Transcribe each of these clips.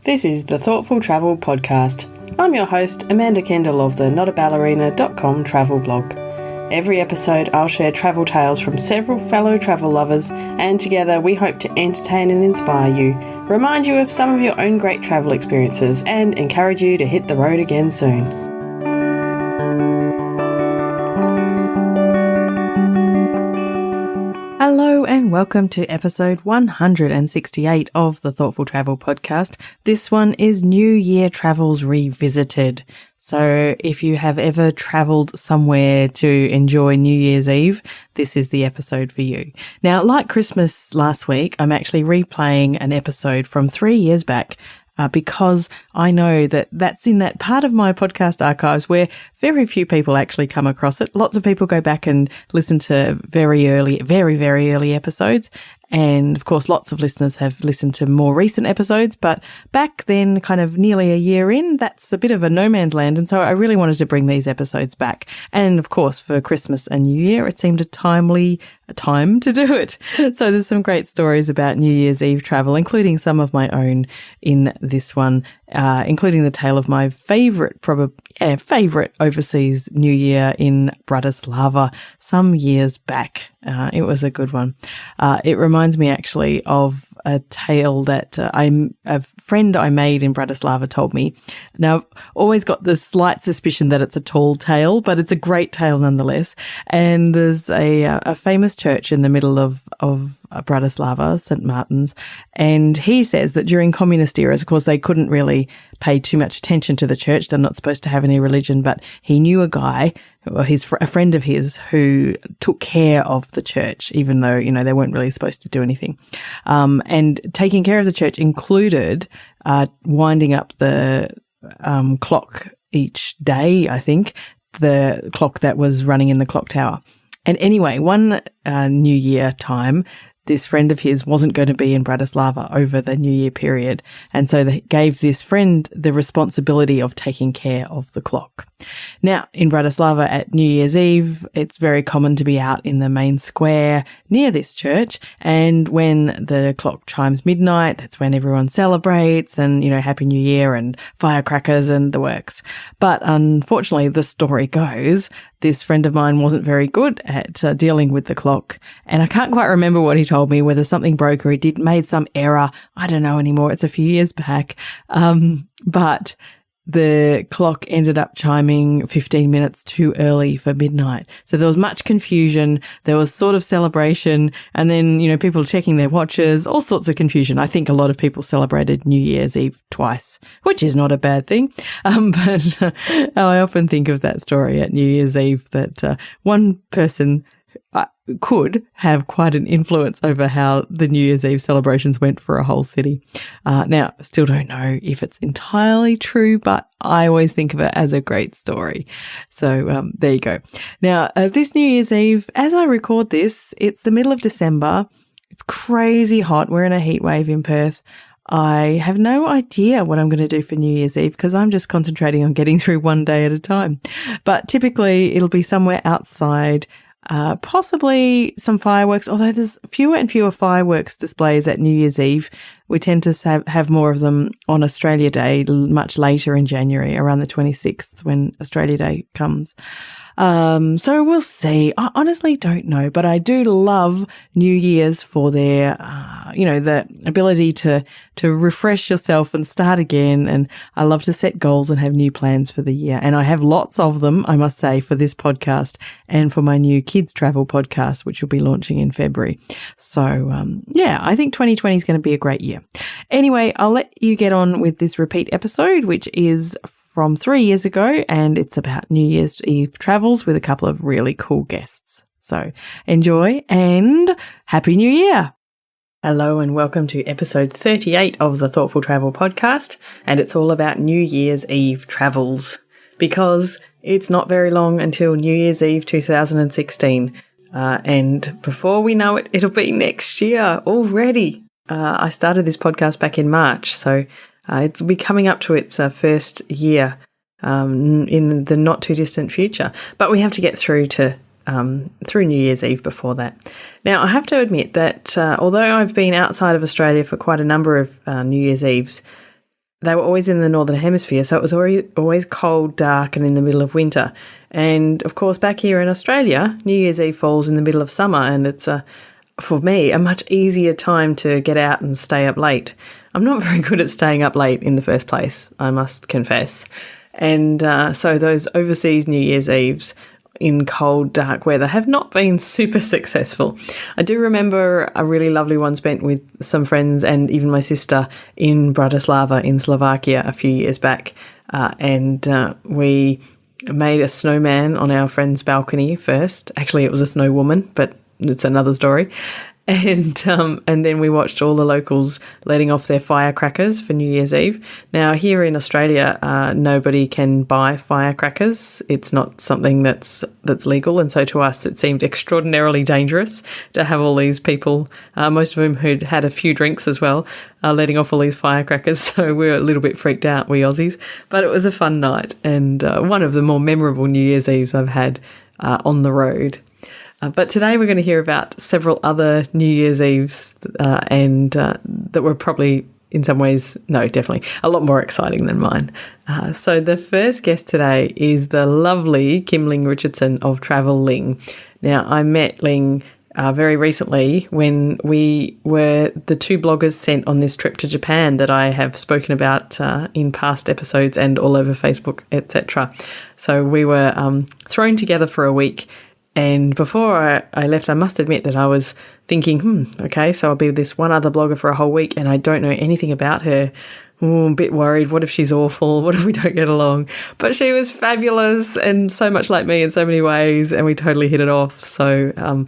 This is the Thoughtful Travel Podcast. I'm your host, Amanda Kendall of the notaballerina.com travel blog. Every episode I'll share travel tales from several fellow travel lovers, and together we hope to entertain and inspire you, remind you of some of your own great travel experiences, and encourage you to hit the road again soon. Hello and welcome to episode 168 of the Thoughtful Travel Podcast. This one is New Year Travels Revisited. So if you have ever travelled somewhere to enjoy New Year's Eve, this is the episode for you. Now, like Christmas last week, I'm actually replaying an episode from 3 years back because I know that that's in that part of my podcast archives where very few people actually come across it. Lots of people go back and listen to very early episodes. And of course, lots of listeners have listened to more recent episodes, but back then, kind of nearly a year in, that's a bit of a no man's land. And so I really wanted to bring these episodes back. And of course, for Christmas and New Year, it seemed a time to do it. So there's some great stories about New Year's Eve travel, including some of my own in this one, including the tale of my favorite overseas New Year in Bratislava some years back. It was a good one. It reminds me actually of a tale that a friend I made in Bratislava told me. Now, I've always got the slight suspicion that it's a tall tale, but it's a great tale nonetheless. And there's a famous church in the middle of Bratislava, St. Martin's, and he says that during communist eras, of course, they couldn't really pay too much attention to the church. They're not supposed to have any religion, but he knew a guy, or a friend of his, who took care of the church, even though, they weren't really supposed to do anything. And taking care of the church included winding up the clock each day, I think, the clock that was running in the clock tower. And anyway, one New Year time, this friend of his wasn't going to be in Bratislava over the New Year period. And so they gave this friend the responsibility of taking care of the clock. Now, in Bratislava at New Year's Eve, it's very common to be out in the main square near this church. And when the clock chimes midnight, that's when everyone celebrates and, Happy New Year and firecrackers and the works. But unfortunately, the story goes, this friend of mine wasn't very good at dealing with the clock. And I can't quite remember what he told me, whether something broke or he made some error. I don't know anymore. It's a few years back. But the clock ended up chiming 15 minutes too early for midnight. So there was much confusion. There was sort of celebration. And then, people checking their watches, all sorts of confusion. I think a lot of people celebrated New Year's Eve twice, which is not a bad thing. But I often think of that story at New Year's Eve that one person could have quite an influence over how the New Year's Eve celebrations went for a whole city. Now, I still don't know if it's entirely true, but I always think of it as a great story. So there you go. Now, this New Year's Eve, as I record this, it's the middle of December. It's crazy hot. We're in a heat wave in Perth. I have no idea what I'm going to do for New Year's Eve because I'm just concentrating on getting through one day at a time. But typically it'll be somewhere outside, possibly some fireworks, although there's fewer and fewer fireworks displays at New Year's Eve. We tend to have more of them on Australia Day, much later in January, around the 26th when Australia Day comes. So we'll see. I honestly don't know, but I do love New Year's for their, the ability to refresh yourself and start again. And I love to set goals and have new plans for the year. And I have lots of them, I must say, for this podcast and for my new kids travel podcast, which will be launching in February. So, I think 2020 is going to be a great year. Anyway, I'll let you get on with this repeat episode, which is from 3 years ago, and it's about New Year's Eve travels with a couple of really cool guests. So enjoy and Happy New Year. Hello and welcome to episode 38 of the Thoughtful Travel Podcast, and it's all about New Year's Eve travels because it's not very long until New Year's Eve 2016, and before we know it, it'll be next year already. I started this podcast back in March, so it'll be coming up to its first year in the not too distant future. But we have to get through New Year's Eve before that. Now, I have to admit that although I've been outside of Australia for quite a number of New Year's Eves, they were always in the Northern Hemisphere, so it was always cold, dark, and in the middle of winter. And, of course, back here in Australia, New Year's Eve falls in the middle of summer, and it's, for me, a much easier time to get out and stay up late. I'm not very good at staying up late in the first place, I must confess. And so those overseas New Year's Eves in cold, dark weather have not been super successful. I do remember a really lovely one spent with some friends and even my sister in Bratislava in Slovakia a few years back. And we made a snowman on our friend's balcony first. Actually, it was a snow woman, but it's another story. And then we watched all the locals letting off their firecrackers for New Year's Eve. Now, here in Australia, nobody can buy firecrackers. It's not something that's legal. And so to us, it seemed extraordinarily dangerous to have all these people, most of whom who'd had a few drinks as well, letting off all these firecrackers. So we were a little bit freaked out, we Aussies. But it was a fun night and one of the more memorable New Year's Eves I've had on the road. But today we're going to hear about several other New Year's Eves that were probably in some ways, no, definitely, a lot more exciting than mine. So the first guest today is the lovely Kim-Ling Richardson of Travel Ling. Now, I met Ling very recently when we were the two bloggers sent on this trip to Japan that I have spoken about in past episodes and all over Facebook, etc. So we were thrown together for a week. And before I left, I must admit that I was thinking, okay, so I'll be with this one other blogger for a whole week and I don't know anything about her. Ooh, I'm a bit worried. What if she's awful? What if we don't get along? But she was fabulous and so much like me in so many ways, and we totally hit it off. So, I'm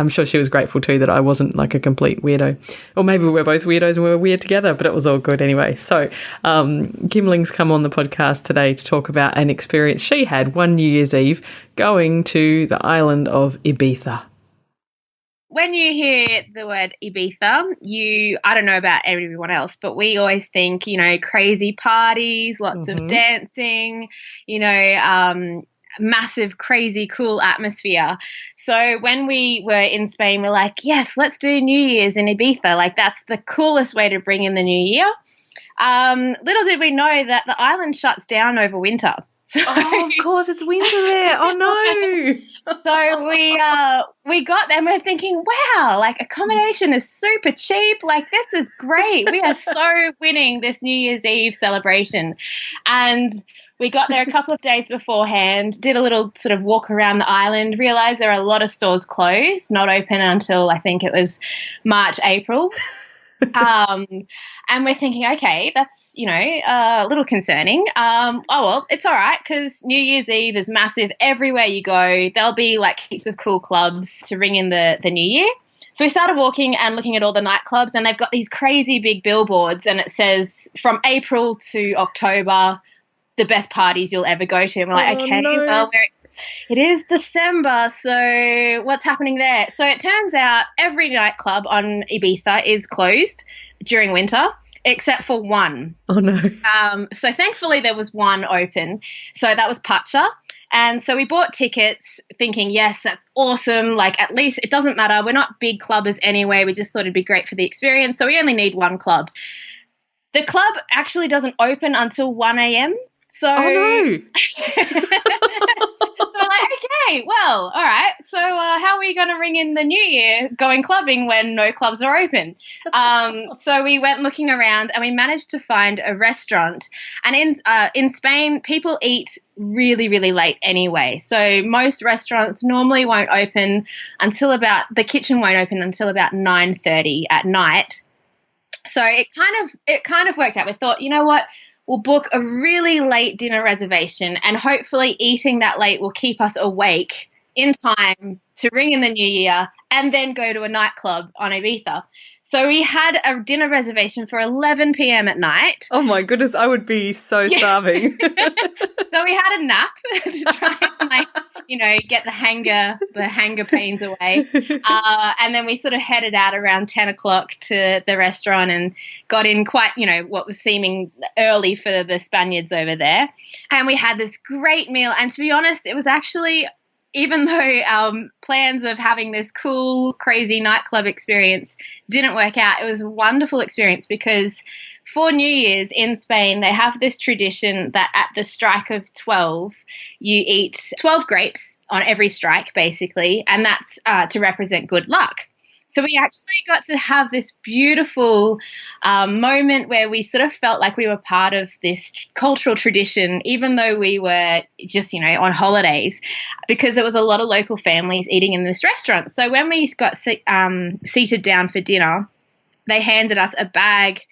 sure she was grateful too that I wasn't like a complete weirdo. Or maybe we were both weirdos and we were weird together, but it was all good anyway. So, Kim-Ling's come on the podcast today to talk about an experience she had one New Year's Eve going to the island of Ibiza. When you hear the word Ibiza, I don't know about everyone else, but we always think, crazy parties, lots of dancing, massive, crazy, cool atmosphere. So when we were in Spain, we're like, yes, let's do New Year's in Ibiza. Like, that's the coolest way to bring in the new year. Little did we know that the island shuts down over winter. So, of course, it's winter there. Oh, no. So we got there and we're thinking, wow, like accommodation is super cheap. Like, this is great. We are so winning this New Year's Eve celebration. And we got there a couple of days beforehand, did a little sort of walk around the island, realised there are a lot of stores closed, not open until I think it was March, April. And we're thinking, okay, that's, a little concerning. Well, it's all right because New Year's Eve is massive everywhere you go. There'll be like heaps of cool clubs to ring in the new year. So we started walking and looking at all the nightclubs, and they've got these crazy big billboards, and it says from April to October, the best parties you'll ever go to. And we're like, okay, no. Well, it is December, so what's happening there? So it turns out every nightclub on Ibiza is closed during winter, except for one. Oh, no. So thankfully there was one open. So that was Pacha. And so we bought tickets thinking, yes, that's awesome. Like, at least it doesn't matter. We're not big clubbers anyway. We just thought it'd be great for the experience. So we only need one club. The club actually doesn't open until 1 a.m. So, oh, no. So we're like, okay, well, all right. So how are we going to ring in the new year going clubbing when no clubs are open? So we went looking around and we managed to find a restaurant. And in Spain, people eat really, really late anyway. So most restaurants normally won't open until the kitchen won't open until about 9:30 at night. So it kind of worked out. We thought, you know what? We'll book a really late dinner reservation, and hopefully eating that late will keep us awake in time to ring in the new year and then go to a nightclub on Ibiza. So we had a dinner reservation for 11 p.m. at night. Oh, my goodness. I would be so starving. So we had a nap to try and, get the hanger pains away. And then we sort of headed out around 10 o'clock to the restaurant and got in quite, what was seeming early for the Spaniards over there. And we had this great meal. And to be honest, it was actually, even though our plans of having this cool, crazy nightclub experience didn't work out, it was a wonderful experience because for New Year's in Spain, they have this tradition that at the strike of 12, you eat 12 grapes on every strike, basically, and that's to represent good luck. So we actually got to have this beautiful moment where we sort of felt like we were part of this cultural tradition, even though we were just, on holidays, because there was a lot of local families eating in this restaurant. So when we got seated down for dinner, they handed us a bag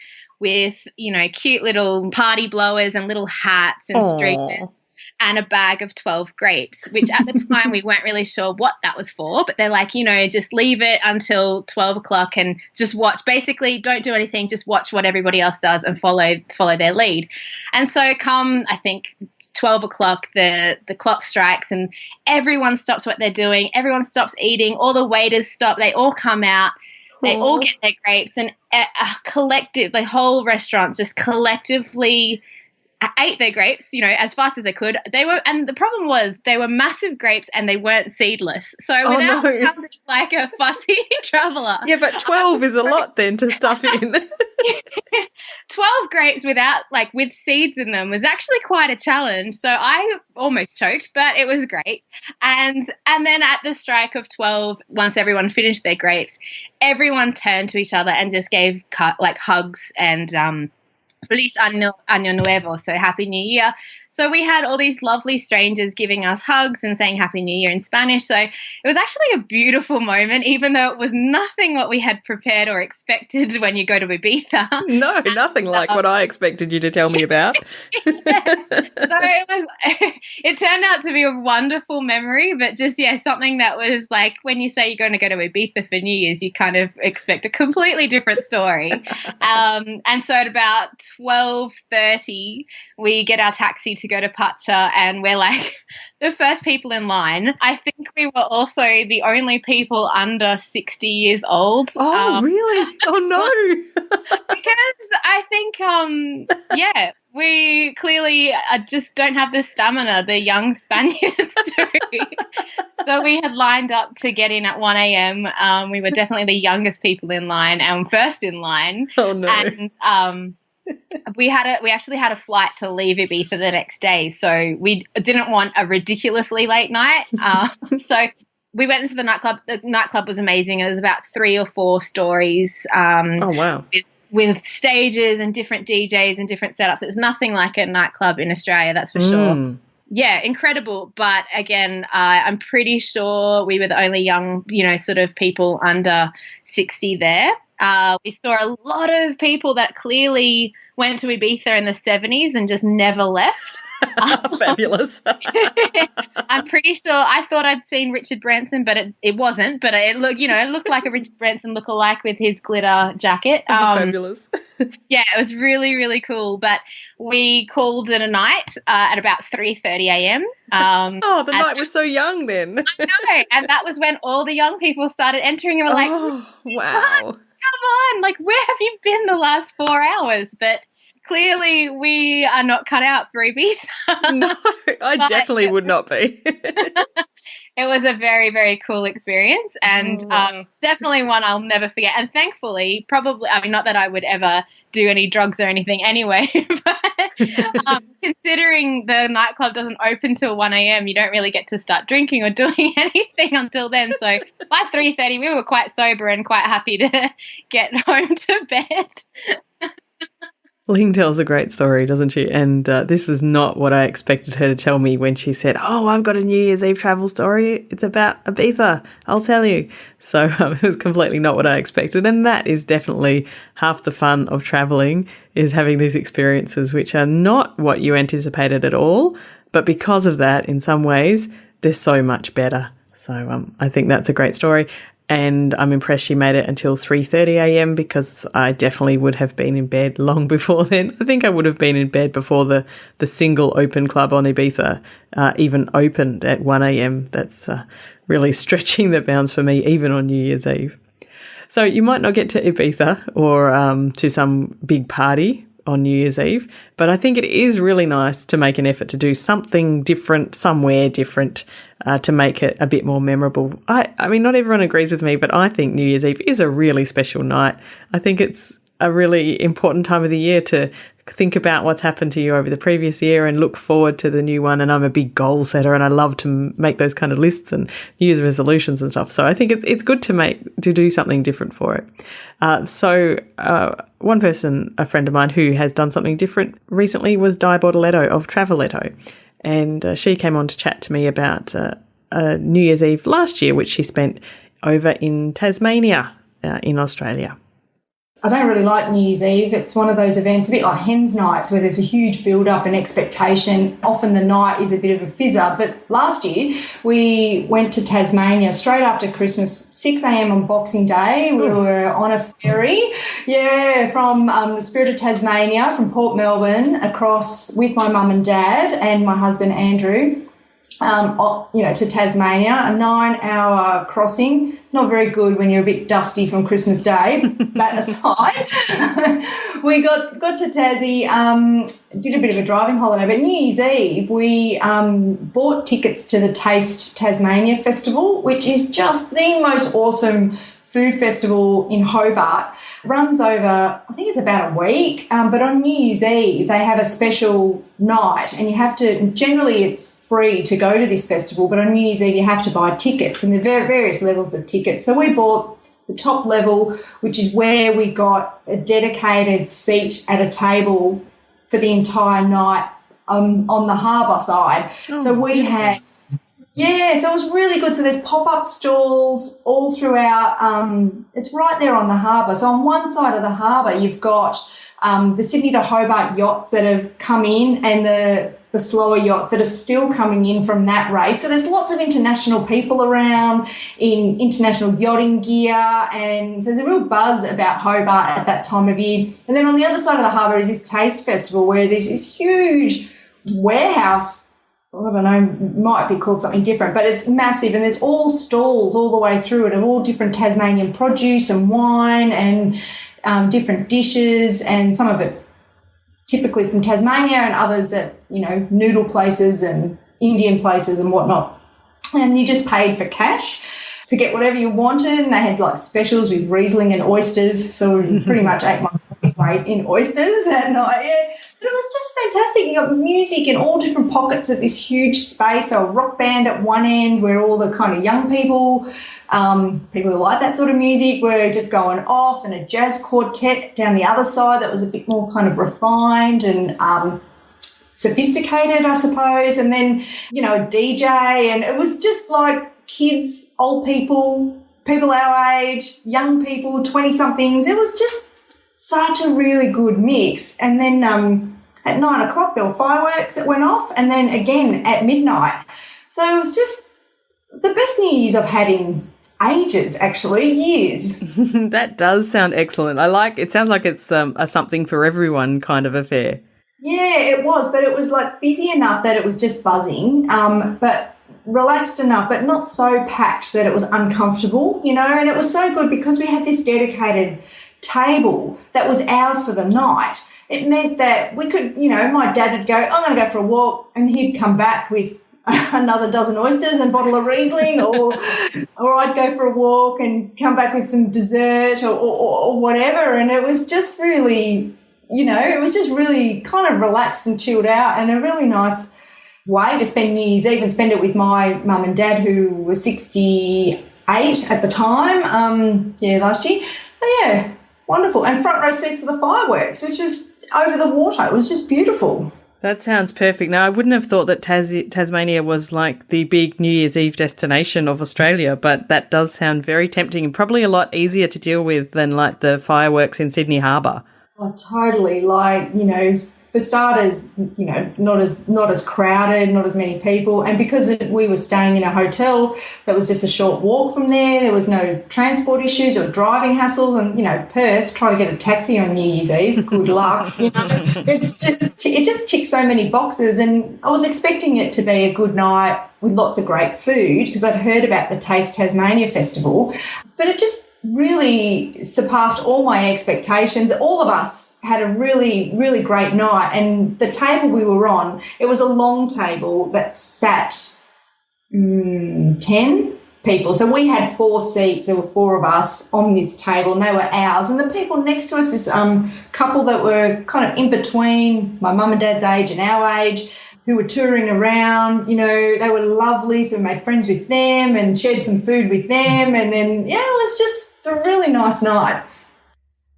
with, cute little party blowers and little hats and streamers. And a bag of 12 grapes, which at the time we weren't really sure what that was for. But they're like, just leave it until 12 o'clock and just watch. Basically, don't do anything. Just watch what everybody else does and follow their lead. And so come, I think, 12 o'clock, the clock strikes and everyone stops what they're doing. Everyone stops eating. All the waiters stop. They all come out. They all get their grapes. And the whole restaurant just collectively ate their grapes, as fast as they could. And the problem was they were massive grapes and they weren't seedless. So without sounding like a fussy traveller. Yeah, but 12 is a lot then to stuff in. 12 grapes with seeds in them was actually quite a challenge. So I almost choked, but it was great. And then at the strike of 12, once everyone finished their grapes, everyone turned to each other and just gave hugs and Feliz Año Nuevo, so Happy New Year. So we had all these lovely strangers giving us hugs and saying Happy New Year in Spanish. So it was actually a beautiful moment, even though it was nothing what we had prepared or expected when you go to Ibiza. No, nothing like what I expected you to tell me about. Yeah. So it turned out to be a wonderful memory, but just, something that was like when you say you're going to go to Ibiza for New Year's, you kind of expect a completely different story. And so at about 12:30, we get our taxi to go to Pacha, and we're like the first people in line. I think we were also the only people under 60 years old. Oh, really? Oh, no. Because I think, we clearly just don't have the stamina the young Spaniards do. So we had lined up to get in at 1 a.m. We were definitely the youngest people in line and first in line. Oh, no. And we actually had a flight to leave Ibiza the next day, so we didn't want a ridiculously late night. So we went into the nightclub. The nightclub was amazing. It was about 3 or 4 stories. Oh, wow. With stages and different DJs and different setups. It's nothing like a nightclub in Australia, that's for sure. Yeah, incredible. But again, I'm pretty sure we were the only young, sort of people under 60 there. We saw a lot of people that clearly went to Ibiza in the 70s and just never left. Fabulous. I'm pretty sure I thought I'd seen Richard Branson, but it wasn't. But it looked like a Richard Branson lookalike with his glitter jacket. Fabulous. Yeah, it was really, really cool. But we called it a night at about 3:30 a.m. The night was so young then. I know, and that was when all the young people started entering and were like, wow. What? Come on, where have you been the last 4 hours? But clearly we are not cut out for Ibiza. No, I definitely would not be. It was a very, very cool experience and definitely one I'll never forget. And thankfully, not that I would ever do any drugs or anything anyway, but considering the nightclub doesn't open till 1 a.m., you don't really get to start drinking or doing anything until then. So by 3:30, we were quite sober and quite happy to get home to bed. Ling tells a great story, doesn't she? And this was not what I expected her to tell me when she said, I've got a New Year's Eve travel story. It's about Ibiza. I'll tell you. So it was completely not what I expected. And that is definitely half the fun of traveling, is having these experiences which are not what you anticipated at all. But because of that, in some ways, they're so much better. So I think that's a great story. And I'm impressed she made it until 3:30 a.m. because I definitely would have been in bed long before then. I think I would have been in bed before the single open club on Ibiza even opened at 1 a.m. That's really stretching the bounds for me, even on New Year's Eve. So you might not get to Ibiza or to some big party on New Year's Eve, but I think it is really nice to make an effort to do something different, somewhere different, to make it a bit more memorable. I mean, not everyone agrees with me, but I think New Year's Eve is a really special night. I think it's a really important time of the year to think about what's happened to you over the previous year and look forward to the new one. And I'm a big goal setter, and I love to make those kind of lists and use resolutions and stuff. So I think it's good to do something different for it. So one person, a friend of mine who has done something different recently was Di Bortoletto of Traveletto. And she came on to chat to me about New Year's Eve last year, which she spent over in Tasmania in Australia. I don't really like New Year's Eve. It's one of those events, a bit like Hens Nights, where there's a huge build-up and expectation. Often the night is a bit of a fizzer. But last year we went to Tasmania straight after Christmas, 6 a.m. on Boxing Day. We were on a ferry, from the Spirit of Tasmania, from Port Melbourne, across with my mum and dad and my husband Andrew, to Tasmania, a 9-hour crossing. Not very good when you're a bit dusty from Christmas Day. That aside, we got to Tassie, did a bit of a driving holiday. But New Year's Eve, we bought tickets to the Taste Tasmania Festival, which is just the most awesome food festival in Hobart. Runs over, I think it's about a week, but on New Year's Eve they have a special night, and you have to, generally it's free to go to this festival, but on New Year's Eve you have to buy tickets, and there are various levels of tickets. So we bought the top level, which is where we got a dedicated seat at a table for the entire night on the harbour side. So we had... Yeah, so it was really good. So there's pop-up stalls all throughout. It's right there on the harbour. So on one side of the harbour you've got the Sydney to Hobart yachts that have come in, and the slower yachts that are still coming in from that race. So there's lots of international people around in international yachting gear, and so there's a real buzz about Hobart at that time of year. And then on the other side of the harbour is this Taste Festival, where there's this huge warehouse, I don't know, might be called something different, but it's massive, and there's all stalls all the way through it of all different Tasmanian produce and wine and different dishes, and some of it typically from Tasmania and others that, noodle places and Indian places and whatnot. And you just paid for cash to get whatever you wanted, and they had like specials with Riesling and oysters, so we pretty much ate my weight in oysters that night, yeah. But it was just fantastic. You got music in all different pockets of this huge space. So a rock band at one end where all the kind of young people, people who like that sort of music, were just going off, and a jazz quartet down the other side that was a bit more kind of refined and sophisticated, I suppose. And then, a DJ, and it was just like kids, old people, people our age, young people, 20-somethings. It was just such a really good mix. And then at 9 o'clock there were fireworks that went off, and then again at midnight. So it was just the best New Year's I've had in ages, actually, years. That does sound excellent. It sounds like it's a something for everyone kind of affair. Yeah, it was, but it was like busy enough that it was just buzzing, but relaxed enough, but not so packed that it was uncomfortable, and it was so good because we had this dedicated table that was ours for the night. It meant that we could, my dad would go, I'm going to go for a walk, and he'd come back with another dozen oysters and a bottle of Riesling, or I'd go for a walk and come back with some dessert or whatever. And it was just really, it was just really kind of relaxed and chilled out, and a really nice way to spend New Year's Eve, and spend it with my mum and dad, who were 68 at the time, last year. But yeah, wonderful. And front row seats of the fireworks, which was over the water. It was just beautiful. That sounds perfect. Now, I wouldn't have thought that Tasmania was like the big New Year's Eve destination of Australia, but that does sound very tempting, and probably a lot easier to deal with than like the fireworks in Sydney Harbour. Oh, totally. Like, for starters, not as crowded, not as many people. And because we were staying in a hotel that was just a short walk from there was no transport issues or driving hassle. And, Perth, try to get a taxi on New Year's Eve, good luck. It just ticked so many boxes. And I was expecting it to be a good night with lots of great food, because I'd heard about the Taste Tasmania Festival. But it just really surpassed all my expectations. All of us had a really, really great night, and the table we were on, it was a long table that sat 10 people. So we had 4 seats. There were 4 of us on this table, and they were ours. And the people next to us, this couple that were kind of in between my mum and dad's age and our age, who were touring around, you know, they were lovely. So we made friends with them and shared some food with them. And then, yeah, it was just a really nice night.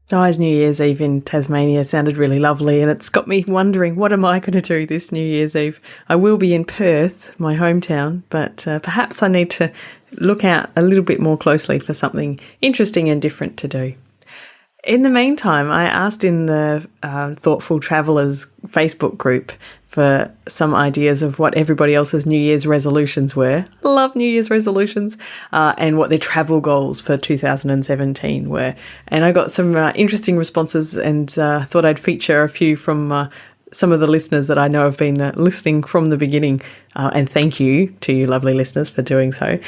Di's New Year's Eve in Tasmania sounded really lovely, and it's got me wondering, what am I going to do this New Year's Eve? I will be in Perth, my hometown, but perhaps I need to look out a little bit more closely for something interesting and different to do. In the meantime, I asked in the Thoughtful Travellers Facebook group for some ideas of what everybody else's New Year's resolutions were. I love New Year's resolutions, and what their travel goals for 2017 were. And I got some interesting responses, and thought I'd feature a few from some of the listeners that I know have been listening from the beginning. And thank you to you lovely listeners for doing so.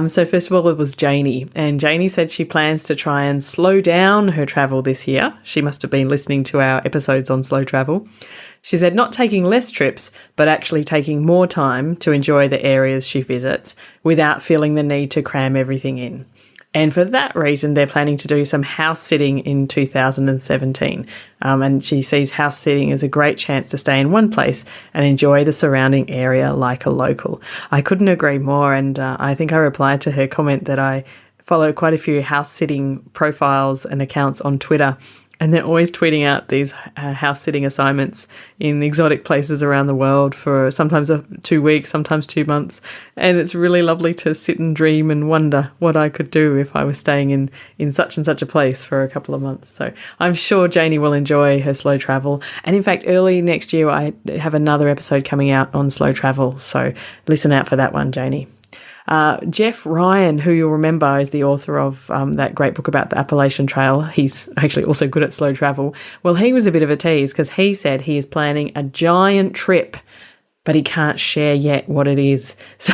So first of all, it was Janie. And Janie said she plans to try and slow down her travel this year. She must have been listening to our episodes on slow travel. She said not taking less trips, but actually taking more time to enjoy the areas she visits without feeling the need to cram everything in. And for that reason, they're planning to do some house sitting in 2017. And she sees house sitting as a great chance to stay in one place and enjoy the surrounding area like a local. I couldn't agree more. And I think I replied to her comment that I follow quite a few house sitting profiles and accounts on Twitter. And they're always tweeting out these house-sitting assignments in exotic places around the world for sometimes 2 weeks, sometimes 2 months. And it's really lovely to sit and dream and wonder what I could do if I was staying in such and such a place for a couple of months. So I'm sure Janie will enjoy her slow travel. And in fact, early next year, I have another episode coming out on slow travel. So listen out for that one, Janie. Jeff Ryan, who you'll remember is the author of that great book about the Appalachian Trail. He's actually also good at slow travel. Well, he was a bit of a tease because he said he is planning a giant trip, but he can't share yet what it is. So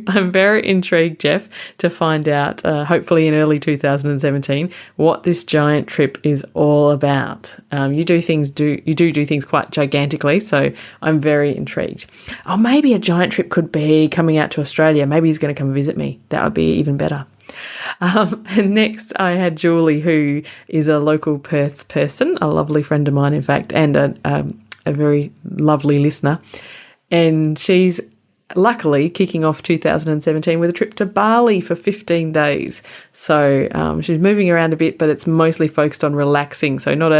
I'm very intrigued, Jeff, to find out, hopefully in early 2017, what this giant trip is all about. You do things quite gigantically, so I'm very intrigued. Oh, maybe a giant trip could be coming out to Australia. Maybe he's going to come visit me. That would be even better. And next I had Julie, who is a local Perth person, a lovely friend of mine, in fact, and a very lovely listener. And she's luckily kicking off 2017 with a trip to Bali for 15 days. So she's moving around a bit, but it's mostly focused on relaxing. So not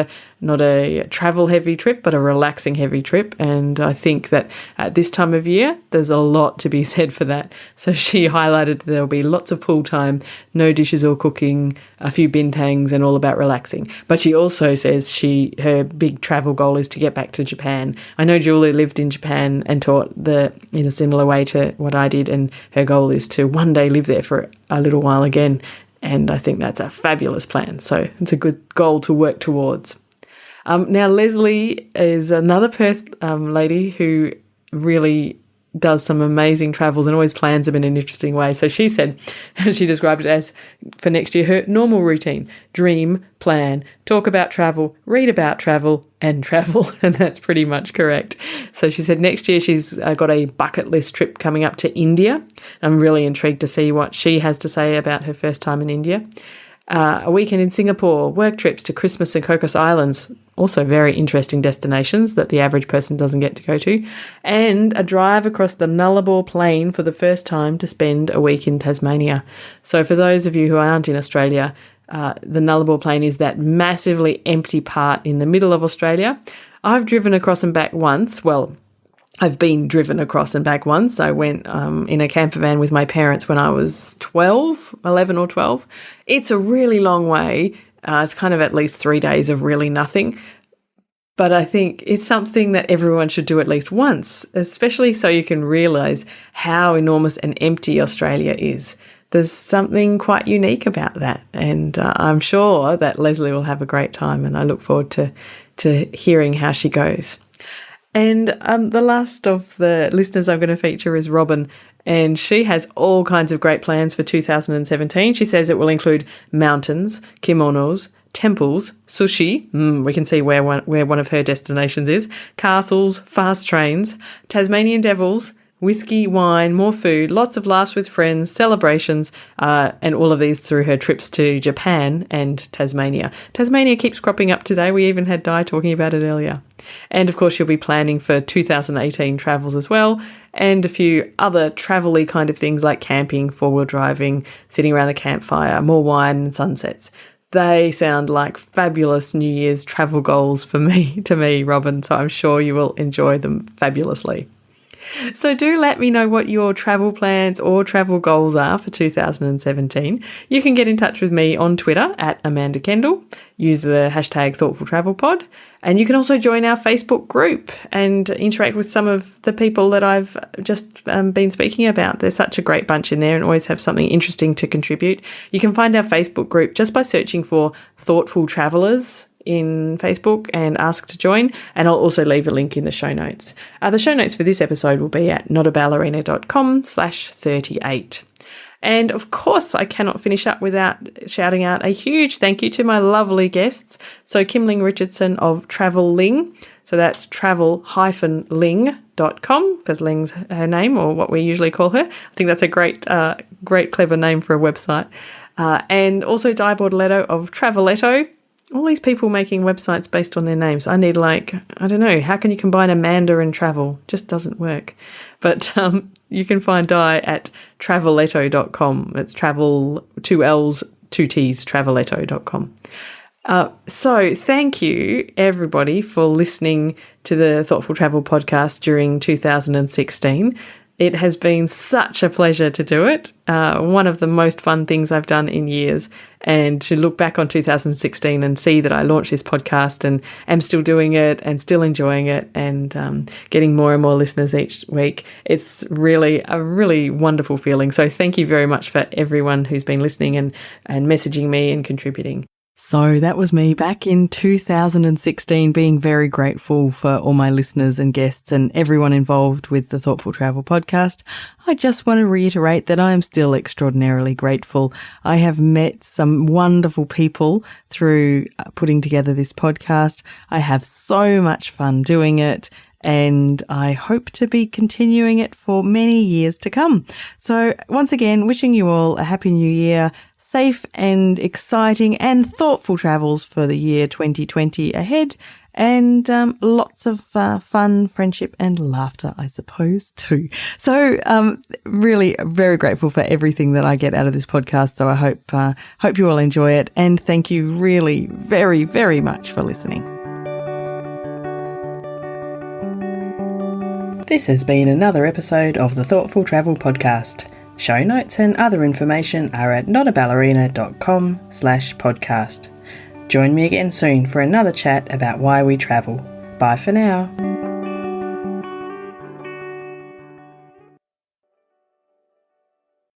a travel heavy trip, but a relaxing heavy trip. And I think that at this time of year, there's a lot to be said for that. So she highlighted there'll be lots of pool time, no dishes or cooking, a few bintangs, and all about relaxing. But she also says her big travel goal is to get back to Japan. I know Julie lived in Japan and taught in a similar way to what I did, and her goal is to one day live there for a little while again. And I think that's a fabulous plan. So it's a good goal to work towards. Now, Leslie is another Perth lady who really does some amazing travels and always plans them in an interesting way. So she said, she described it as, for next year, her normal routine: dream, plan, talk about travel, read about travel, and travel. And that's pretty much correct. So she said next year she's got a bucket list trip coming up to India. I'm really intrigued to see what she has to say about her first time in India. A weekend in Singapore, work trips to Christmas and Cocos Islands, also very interesting destinations that the average person doesn't get to go to, and a drive across the Nullarbor Plain for the first time to spend a week in Tasmania. So for those of you who aren't in Australia, the Nullarbor Plain is that massively empty part in the middle of Australia. I've driven across and back once. Well, I've been driven across and back once. I went in a camper van with my parents when I was 11 or 12. It's a really long way. It's kind of at least 3 days of really nothing. But I think it's something that everyone should do at least once, especially so you can realise how enormous and empty Australia is. There's something quite unique about that. And I'm sure that Leslie will have a great time, and I look forward to hearing how she goes. And the last of the listeners I'm going to feature is Robin, and she has all kinds of great plans for 2017. She says it will include mountains, kimonos, temples, sushi, we can see where one of her destinations is, castles, fast trains, Tasmanian devils, whiskey, wine, more food, lots of laughs with friends, celebrations, and all of these through her trips to Japan and Tasmania. Tasmania keeps cropping up today. We even had Di talking about it earlier. And of course, she'll be planning for 2018 travels as well, and a few other travel-y kind of things like camping, four-wheel driving, sitting around the campfire, more wine and sunsets. They sound like fabulous New Year's travel goals to me, Robin, so I'm sure you will enjoy them fabulously. So do let me know what your travel plans or travel goals are for 2017. You can get in touch with me on Twitter at Amanda Kendall. Use the hashtag ThoughtfulTravelPod. And you can also join our Facebook group and interact with some of the people that I've just been speaking about. There's such a great bunch in there and always have something interesting to contribute. You can find our Facebook group just by searching for Thoughtful Travellers in Facebook and ask to join, and I'll also leave a link in the show notes. The show notes for this episode will be at notaballerina.com/38. And of course, I cannot finish up without shouting out a huge thank you to my lovely guests. So Kim-Ling Richardson of Travel-Ling. So that's travel-ling.com, because Ling's her name, or what we usually call her. I think that's a great clever name for a website. And also Di Bortoletto of Traveletto. All these people making websites based on their names. I need I don't know, how can you combine Amanda and travel? Just doesn't work. But you can find Di at traveletto.com. It's travel, 2 L's, 2 T's, traveletto.com. So thank you, everybody, for listening to the Thoughtful Travel podcast during 2016. It has been such a pleasure to do it. One of the most fun things I've done in years. And to look back on 2016 and see that I launched this podcast and am still doing it and still enjoying it and getting more and more listeners each week. It's really a really wonderful feeling. So thank you very much for everyone who's been listening and messaging me and contributing. So that was me back in 2016, being very grateful for all my listeners and guests and everyone involved with the Thoughtful Travel podcast. I just want to reiterate that I am still extraordinarily grateful. I have met some wonderful people through putting together this podcast. I have so much fun doing it, and I hope to be continuing it for many years to come. So once again, wishing you all a happy new year, safe and exciting and thoughtful travels for the year 2020 ahead, and lots of fun, friendship and laughter, I suppose, too. So really very grateful for everything that I get out of this podcast. So I hope you all enjoy it, and thank you really very, very much for listening. This has been another episode of the Thoughtful Travel Podcast. Show notes and other information are at notaballerina.com/podcast. Join me again soon for another chat about why we travel. Bye for now.